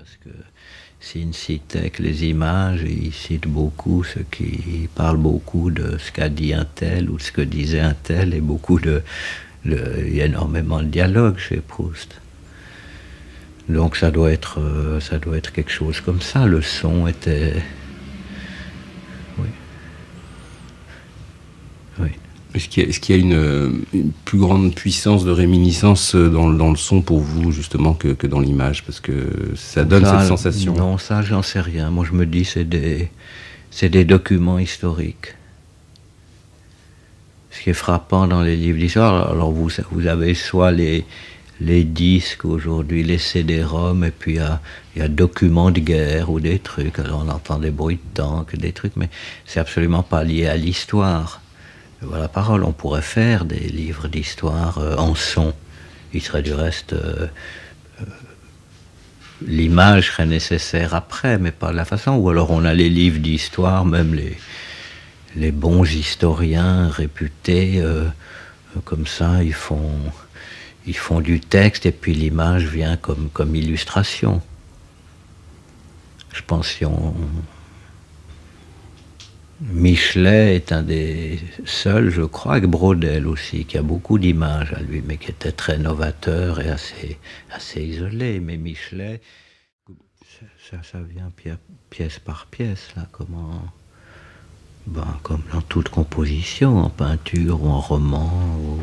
parce que s'il ne citait que les images, il cite beaucoup il parle beaucoup de ce qu'a dit un tel ou de ce que disait un tel, et il y a énormément de dialogue chez Proust. Donc ça doit être quelque chose comme ça. Le son était... Oui. Oui. Est-ce qu'il y a une plus grande puissance de réminiscence dans le son pour vous, justement, que dans l'image? Parce que ça donne cette sensation. Non, ça, j'en sais rien. Moi, je me dis, c'est des documents historiques. Ce qui est frappant dans les livres d'histoire, alors vous avez soit les disques aujourd'hui, les CD-ROM, et puis il y a documents de guerre ou des trucs. Alors on entend des bruits de tanks, des trucs, mais c'est absolument pas lié à l'histoire. Voilà, parole, on pourrait faire des livres d'histoire en son. Il serait du reste... l'image serait nécessaire après, mais pas de la façon. Ou alors on a les livres d'histoire, même les bons historiens réputés, comme ça, ils font du texte et puis l'image vient comme illustration. Je pense que Michelet est un des seuls, je crois, avec Braudel aussi, qui a beaucoup d'images à lui, mais qui était très novateur et assez isolé. Mais Michelet, ça vient pièce par pièce, là, comme dans toute composition, en peinture ou en roman,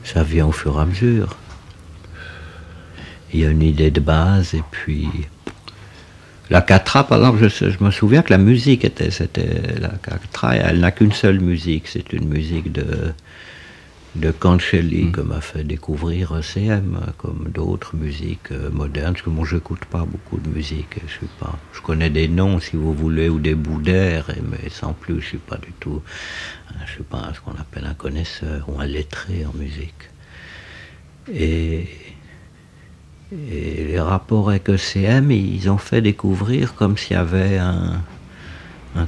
ça vient au fur et à mesure. Il y a une idée de base, et puis... La Catra, par exemple, je me souviens que la musique la Catra, elle n'a qu'une seule musique, c'est une musique de Cancelli, que m'a fait découvrir CM, comme d'autres musiques modernes, parce que moi je n'écoute pas beaucoup de musique, je connais des noms si vous voulez, ou des bouts d'air, mais sans plus, je suis pas du tout, je suis pas ce qu'on appelle un connaisseur ou un lettré en musique. Et les rapports avec ECM, ils ont fait découvrir comme s'il y avait un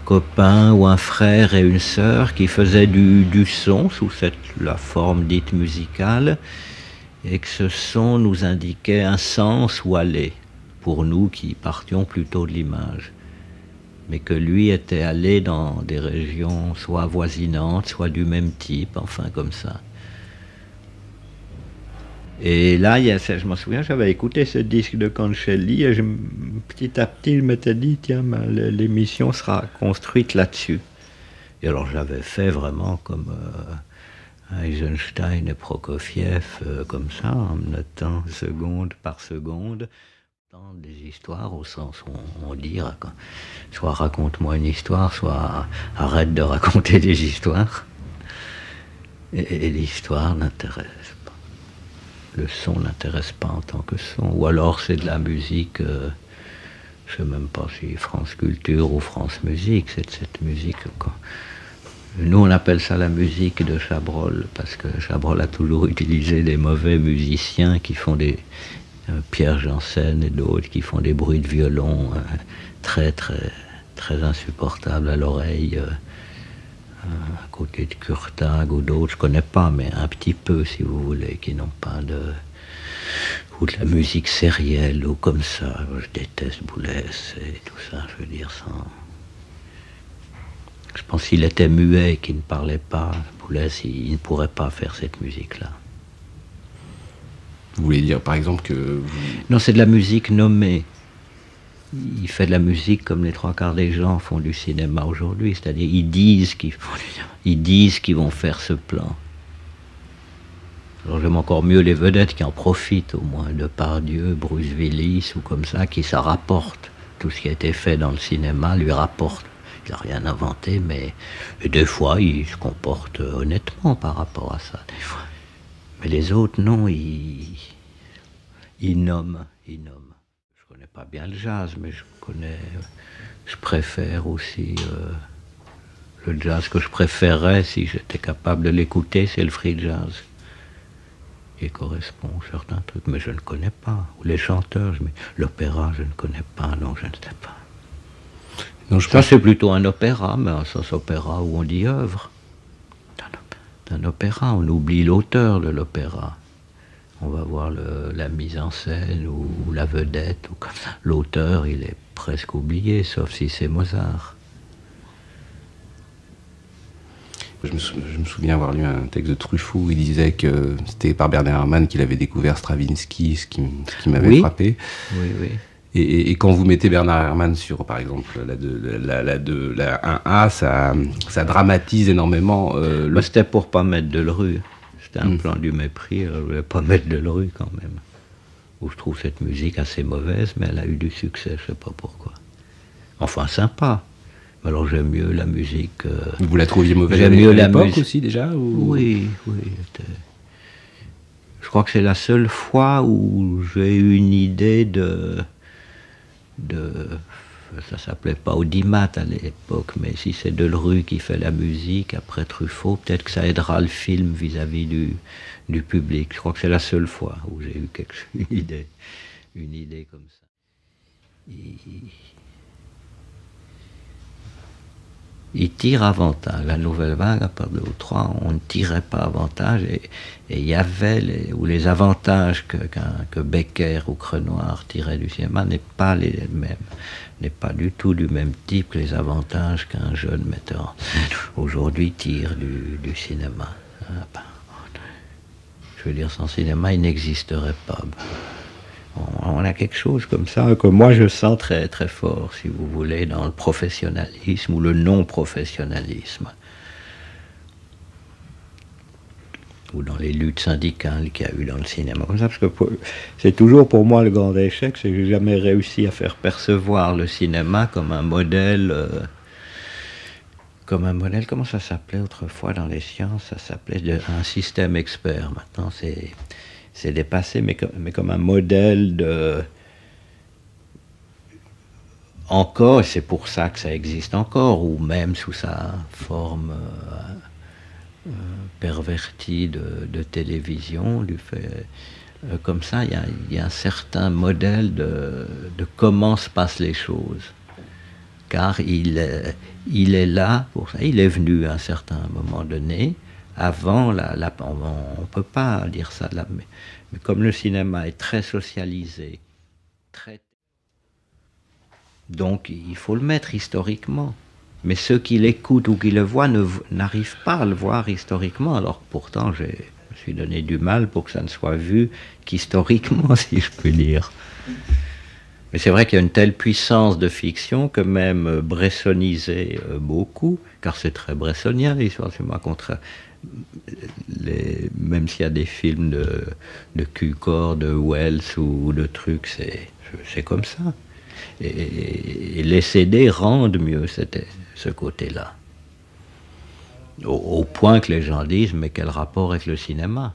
copain ou un frère et une sœur qui faisaient du son sous la forme dite musicale, et que ce son nous indiquait un sens où aller, pour nous qui partions plutôt de l'image. Mais que lui était allé dans des régions soit avoisinantes, soit du même type, enfin comme ça. Et là, je me souviens, j'avais écouté ce disque de Cancelli et petit à petit, je m'étais dit, tiens, l'émission sera construite là-dessus. Et alors, j'avais fait vraiment comme Eisenstein et Prokofiev, comme ça, en notant seconde par seconde, des histoires au sens où on dit, soit raconte-moi une histoire, soit arrête de raconter des histoires. Et l'histoire n'intéresse pas. Le son n'intéresse pas en tant que son. Ou alors c'est de la musique, je ne sais même pas si France Culture ou France Musique, c'est cette musique. Nous on appelle ça la musique de Chabrol, parce que Chabrol a toujours utilisé des mauvais musiciens qui font Pierre Janssen et d'autres qui font des bruits de violon très très très insupportables à l'oreille. À côté de Kurtag ou d'autres, je ne connais pas, mais un petit peu si vous voulez, qui n'ont pas ou de la musique sérielle ou comme ça. Je déteste Boulez et tout ça, je veux dire, sans... Je pense qu'il était muet, qu'il ne parlait pas. Boulez, il ne pourrait pas faire cette musique-là. Vous voulez dire par exemple que... Non, c'est de la musique nommée. Il fait de la musique comme les trois quarts des gens font du cinéma aujourd'hui, c'est-à-dire ils disent qu'ils vont faire ce plan. Alors j'aime encore mieux les vedettes qui en profitent au moins, Depardieu, Bruce Willis ou comme ça, qui ça rapporte. Tout ce qui a été fait dans le cinéma lui rapporte. Il n'a rien inventé, mais et des fois il se comporte honnêtement par rapport à ça. Des fois. Mais les autres, non, ils nomment. Je connais pas bien le jazz, mais je préfère aussi le jazz que je préférerais si j'étais capable de l'écouter, c'est le free jazz. Il correspond à certains trucs, mais je ne connais pas. Ou les chanteurs, l'opéra, je ne connais pas, non, je ne sais pas. Non, ça, c'est plutôt un opéra, mais un sens opéra où on dit œuvre. Un opéra, on oublie l'auteur de l'opéra. On va voir la mise en scène ou la vedette. L'auteur, il est presque oublié, sauf si c'est Mozart. Je me souviens avoir lu un texte de Truffaut où il disait que c'était par Bernard Herrmann qu'il avait découvert Stravinsky, ce qui m'avait frappé. Oui, oui. Et quand vous mettez Bernard Herrmann sur, par exemple, la 1A, ça dramatise énormément. C'était pour pas mettre Delru. C'était un plan du mépris. Je voulais pas mettre Delru quand même. Où je trouve cette musique assez mauvaise, mais elle a eu du succès, je sais pas pourquoi. Enfin, sympa. Alors j'aime mieux la musique. Vous la trouviez mauvaise j'aime mieux la musique aussi déjà ou... Oui. Je crois que c'est la seule fois où j'ai eu une idée de ça s'appelait pas Audimat à l'époque, mais si c'est Delru qui fait la musique après Truffaut, peut-être que ça aidera le film vis-à-vis du public. Je crois que c'est la seule fois où j'ai eu une idée comme ça. Il tire avantage. La nouvelle vague, à part 2 ou 3, on ne tirait pas avantage. Et il y avait les avantages que Becker ou Crenoir tiraient du cinéma n'est pas les mêmes. N'est pas du tout du même type que les avantages qu'un jeune metteur aujourd'hui tire du cinéma. Je veux dire, sans cinéma, il n'existerait pas. On a quelque chose comme ça que moi je sens très très fort, si vous voulez, dans le professionnalisme ou le non-professionnalisme, ou dans les luttes syndicales qu'il y a eu dans le cinéma. Comme ça, parce que c'est toujours pour moi le grand échec, c'est que j'ai jamais réussi à faire percevoir le cinéma comme un modèle. Comment ça s'appelait autrefois dans les sciences? Ça s'appelait un système expert. Maintenant, c'est dépassé, mais comme un modèle de... Encore, et c'est pour ça que ça existe encore, ou même sous sa forme pervertie de télévision, du fait... comme ça, il y a un certain modèle de comment se passent les choses. Car il est là pour ça. Il est venu à un certain moment donné. Avant, on ne peut pas dire ça là, mais comme le cinéma est très socialisé, donc il faut le mettre historiquement. Mais ceux qui l'écoutent ou qui le voient n'arrivent pas à le voir historiquement. Alors pourtant, je me suis donné du mal pour que ça ne soit vu qu'historiquement, si je puis dire. Mais c'est vrai qu'il y a une telle puissance de fiction que même bressoniser beaucoup, car c'est très bressonien l'histoire du cinéma, même s'il y a des films de Cukor, de Wells ou de trucs, c'est comme ça. Et les CD rendent mieux ce côté-là. Au point que les gens disent, mais quel rapport avec le cinéma?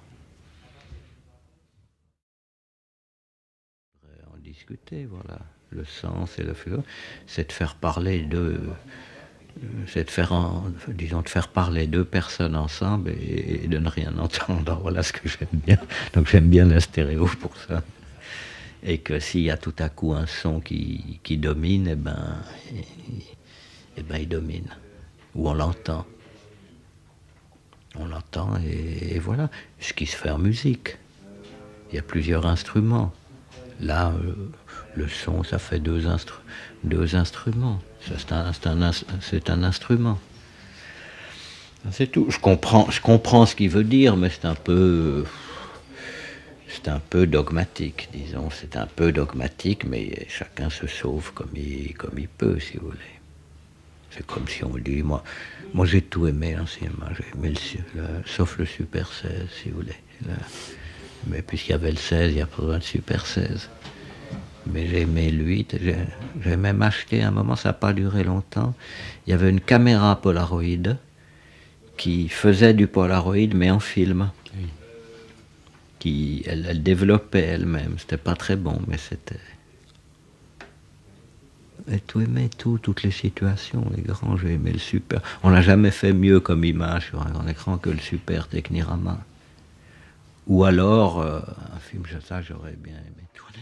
En discuter, voilà. Le sens et le philosophe, c'est de faire parler c'est de faire parler 2 personnes ensemble et de ne rien entendre. Voilà ce que j'aime bien. Donc j'aime bien la stéréo pour ça. Et que s'il y a tout à coup un son qui domine, il domine. Ou on l'entend. On l'entend et voilà. Ce qui se fait en musique. Il y a plusieurs instruments. Là, le son, ça fait 2 instruments. C'est un instrument. C'est tout. Je comprends ce qu'il veut dire, mais c'est un peu dogmatique, disons. C'est un peu dogmatique, mais chacun se sauve comme il peut, si vous voulez. C'est comme si on dit, moi j'ai tout aimé en cinéma. J'ai aimé sauf le Super 16, si vous voulez. Mais puisqu'il y avait le 16, il n'y a pas besoin de Super 16. Mais j'ai aimé le 8. J'ai même acheté à un moment, ça n'a pas duré longtemps. Il y avait une caméra Polaroid qui faisait du Polaroid, mais en film. Oui. Elle développait elle-même. C'était pas très bon, mais c'était... Et tout aimé, toutes les situations, les grands, j'ai aimé le Super. On n'a jamais fait mieux comme image sur un grand écran que le Super Technirama. Ou alors, un film, ça j'aurais bien aimé tourner.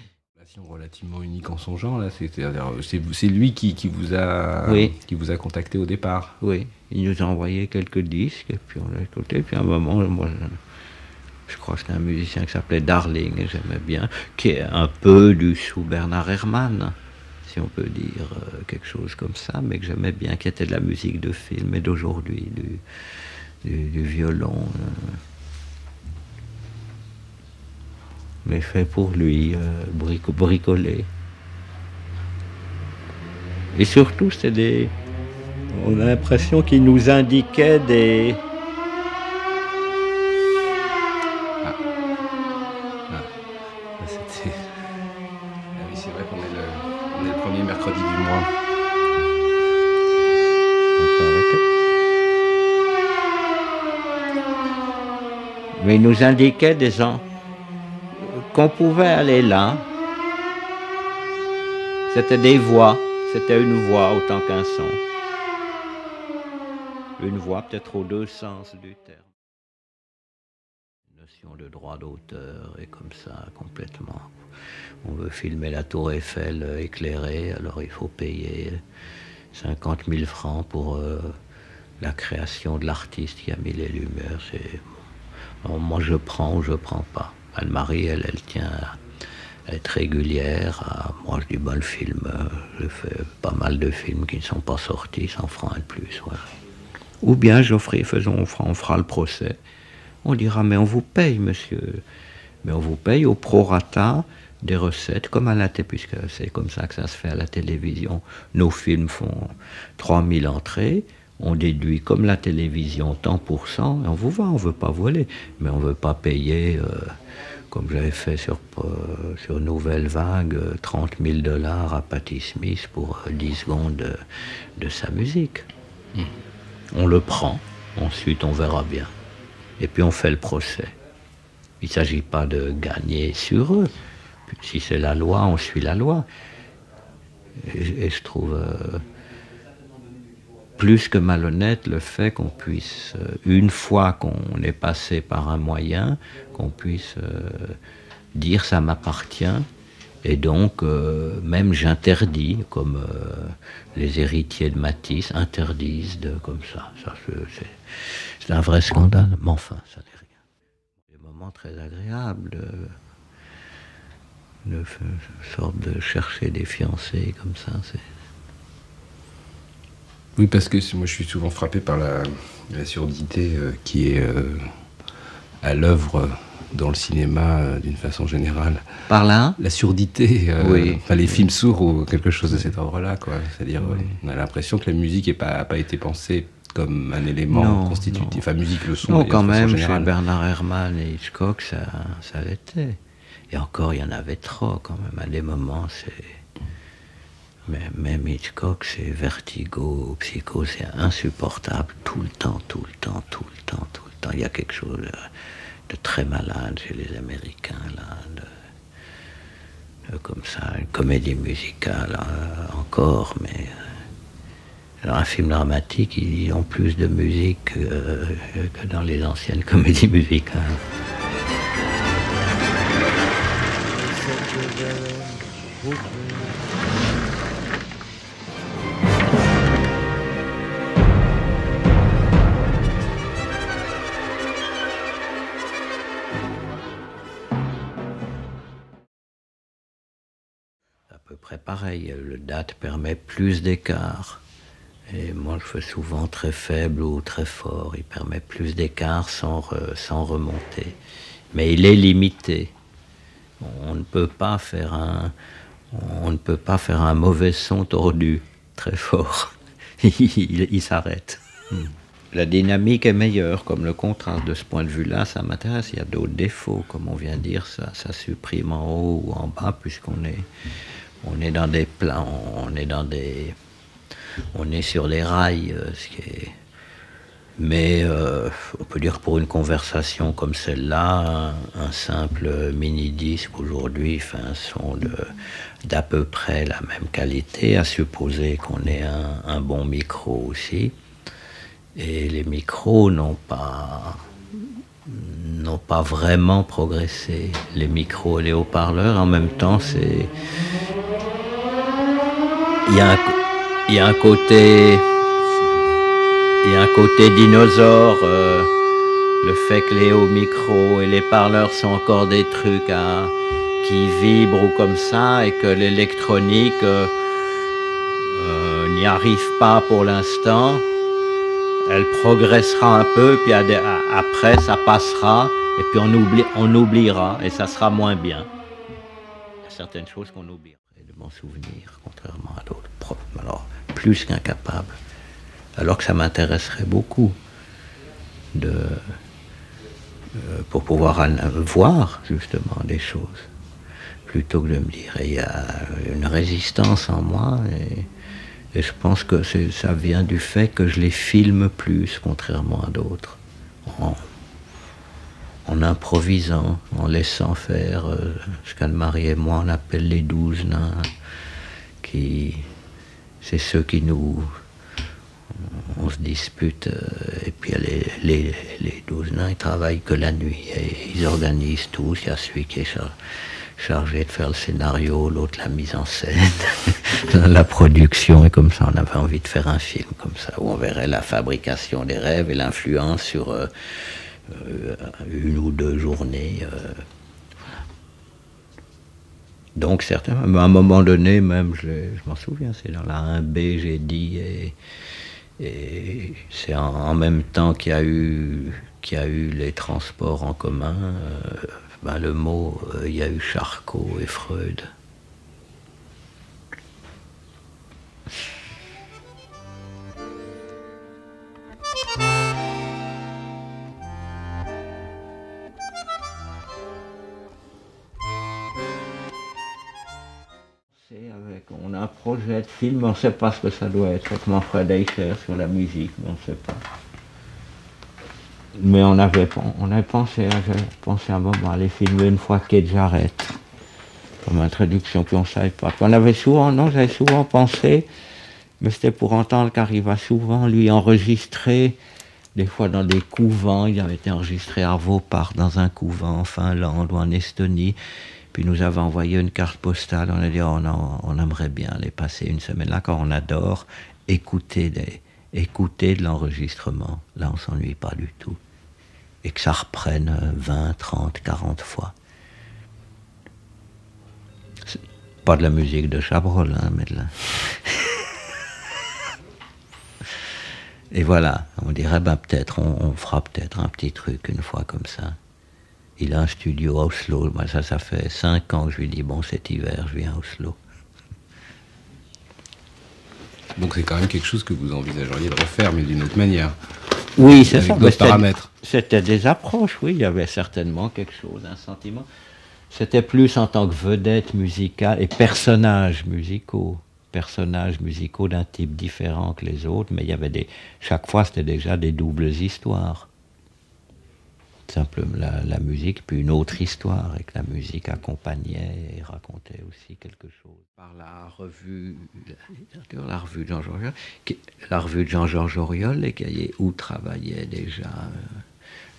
Relativement unique en son genre, là, c'est lui qui vous a contacté au départ. Oui, il nous a envoyé quelques disques, et puis on l'a écouté, puis à un moment, moi, je crois que c'était un musicien qui s'appelait Darling, et j'aimais bien, qui est un peu du sous Bernard Herrmann, si on peut dire quelque chose comme ça, mais que j'aimais bien, qui était de la musique de film et d'aujourd'hui, du violon. Mais fait pour lui, bricolé. Et surtout, c'était des... On a l'impression qu'il nous indiquait des... C'était... Ah oui, c'est vrai qu'on est le premier mercredi du mois. On peut arrêter. Mais il nous indiquait des gens qu'on pouvait aller là. C'était des voix. C'était une voix autant qu'un son. Une voix peut-être aux deux sens du terme. Notion de droit d'auteur est comme ça complètement. On veut filmer la tour Eiffel éclairée, alors il faut payer 50 000 francs pour la création de l'artiste qui a mis les lumières. Alors, moi je prends ou je prends pas. Anne-Marie, elle tient à être régulière. Moi je dis, le film, je fais pas mal de films qui ne sont pas sortis, 100 francs et plus. Voilà. Ou bien on fera le procès. On dira, mais on vous paye, monsieur. Mais on vous paye au prorata des recettes, comme à la télé, puisque c'est comme ça que ça se fait à la télévision. Nos films font 3000 entrées. On déduit comme la télévision tant pour cent, et on vous vend, on ne veut pas voler. Mais on ne veut pas payer, comme j'avais fait sur Nouvelle Vague, 30 000 $ à Patti Smith pour 10 secondes de sa musique. On le prend, ensuite on verra bien. Et puis on fait le procès. Il ne s'agit pas de gagner sur eux. Si c'est la loi, on suit la loi. Et je trouve plus que malhonnête le fait qu'on puisse, une fois qu'on est passé par un moyen, qu'on puisse dire ça m'appartient. Et donc, même j'interdis, comme les héritiers de Matisse interdisent comme ça. C'est un vrai scandale, mais enfin, ça n'est rien. Des moments très agréables, de sorte de chercher des fiancés comme ça. Oui, parce que moi je suis souvent frappé par la surdité qui est à l'œuvre dans le cinéma d'une façon générale. Par là ? La surdité, oui. Les films sourds ou quelque chose de cet ordre-là, quoi. C'est-à-dire, on a l'impression que la musique n'a pas été pensée comme un élément constitutif. Enfin, musique, le son. Non, quand même, chez Bernard Herrmann et Hitchcock, ça l'était. Et encore, il y en avait trop, quand même. À des moments, même Hitchcock, c'est Vertigo, Psycho, c'est insupportable. Tout le temps. Il y a quelque chose de très malade chez les Américains, là, comme ça, une comédie musicale encore, mais dans un film dramatique, ils ont plus de musique que dans les anciennes comédies musicales. À peu près pareil, le date permet plus d'écart. Et moi je fais souvent très faible ou très fort, il permet plus d'écart sans remonter. Mais il est limité. On ne peut pas faire un mauvais son tordu, très fort. il s'arrête. La dynamique est meilleure, comme le contraste de ce point de vue-là, ça m'intéresse. Il y a d'autres défauts, comme on vient de dire, ça supprime en haut ou en bas, puisqu'on est dans des plans, on est sur des rails, mais on peut dire pour une conversation comme celle-là, un simple mini-disque aujourd'hui fait un son d'à peu près la même qualité, à supposer qu'on ait un bon micro aussi. Et les micros n'ont pas vraiment progressé. Les micros et les haut-parleurs, en même temps, il y a un côté dinosaure Le fait que les hauts micros et les parleurs sont encore des trucs qui vibrent ou comme ça, et que l'électronique n'y arrive pas pour l'instant. Elle progressera un peu, puis après ça passera, et puis on oubliera, et ça sera moins bien. Il y a certaines choses qu'on oublie. Et de m'en souvenir, contrairement à d'autres. Alors, plus qu'incapable. Alors que ça m'intéresserait beaucoup pour pouvoir voir justement des choses, plutôt que de me dire. Et il y a une résistance en moi, et je pense que ça vient du fait que je les filme plus, contrairement à d'autres, en improvisant, en laissant faire ce qu'Anne-Marie et moi on appelle les 12 nains, c'est ceux qui on se dispute, et puis les 12 nains, ils travaillent que la nuit, et ils organisent tout. Il y a celui qui est chargé de faire le scénario, l'autre la mise en scène, la production, et comme ça on avait envie de faire un film comme ça, où on verrait la fabrication des rêves et l'influence sur une ou deux journées. Donc certainement, à un moment donné même, je m'en souviens, c'est dans la 1B, j'ai dit, et c'est en même temps qu'il y a eu les transports en commun, le mot, il y a eu Charcot et Freud. On a un projet de film, on ne sait pas ce que ça doit être, avec Manfred Eicher sur la musique, mais on ne sait pas. Mais on avait pensé à un moment à les filmer une fois Keith Jarrett, comme introduction, puis on ne savait pas. J'avais souvent pensé, mais c'était pour entendre, car il va souvent lui enregistrer, des fois dans des couvents. Il avait été enregistré à Vaupart, dans un couvent en Finlande ou en Estonie. Puis nous avait envoyé une carte postale, on a dit oh non, on aimerait bien aller passer une semaine là, car on adore écouter de l'enregistrement. Là on s'ennuie pas du tout. Et que ça reprenne 20, 30, 40 fois. C'est pas de la musique de Chabrol, hein, mais de la... Et voilà, on dirait peut-être, on fera peut-être un petit truc une fois comme ça. Il a un studio à Oslo. Moi, ça fait 5 ans que je lui dis, bon, cet hiver, je viens à Oslo. Donc c'est quand même quelque chose que vous envisageriez de refaire, mais d'une autre manière. Oui, c'est ça. Avec d'autres paramètres. C'était des approches, oui. Il y avait certainement quelque chose, un sentiment. C'était plus en tant que vedette musicale et personnages musicaux d'un type différent que les autres, mais il y avait chaque fois, c'était déjà des doubles histoires. Simplement la musique, puis une autre histoire, et que la musique accompagnait et racontait aussi quelque chose. Par la revue de Jean-Georges Auriol, les cahiers où travaillait déjà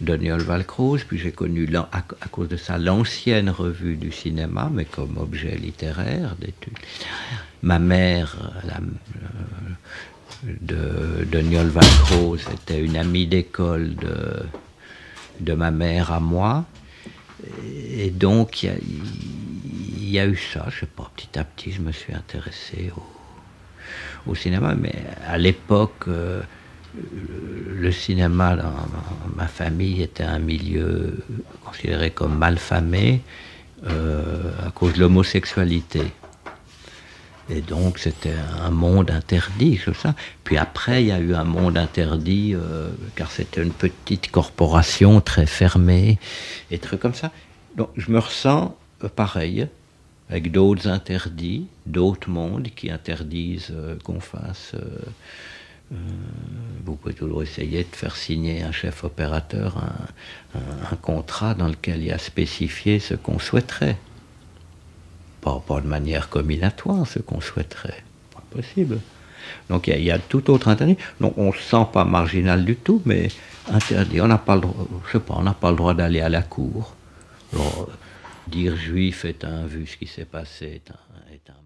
Doniol Valcroze, puis j'ai connu à cause de ça l'ancienne revue du cinéma, mais comme objet littéraire, d'études littéraires. Ma mère, de Doniol Valcroze, était une amie d'école de ma mère à moi, et donc il y a eu ça, je sais pas, petit à petit je me suis intéressé au cinéma, mais à l'époque le cinéma dans ma famille était un milieu considéré comme malfamé à cause de l'homosexualité. Et donc c'était un monde interdit, tout ça. Puis après, il y a eu un monde interdit, car c'était une petite corporation très fermée, et trucs comme ça. Donc je me ressens pareil, avec d'autres interdits, d'autres mondes qui interdisent qu'on fasse... vous pouvez toujours essayer de faire signer un chef opérateur un contrat dans lequel il y a spécifié ce qu'on souhaiterait. Pas de manière combinatoire, ce qu'on souhaiterait. Pas possible. Donc il y a tout autre interdit. Donc on ne se sent pas marginal du tout, mais interdit. On n'a pas le droit, on n'a pas le droit d'aller à la cour. Alors, dire juif vu ce qui s'est passé est un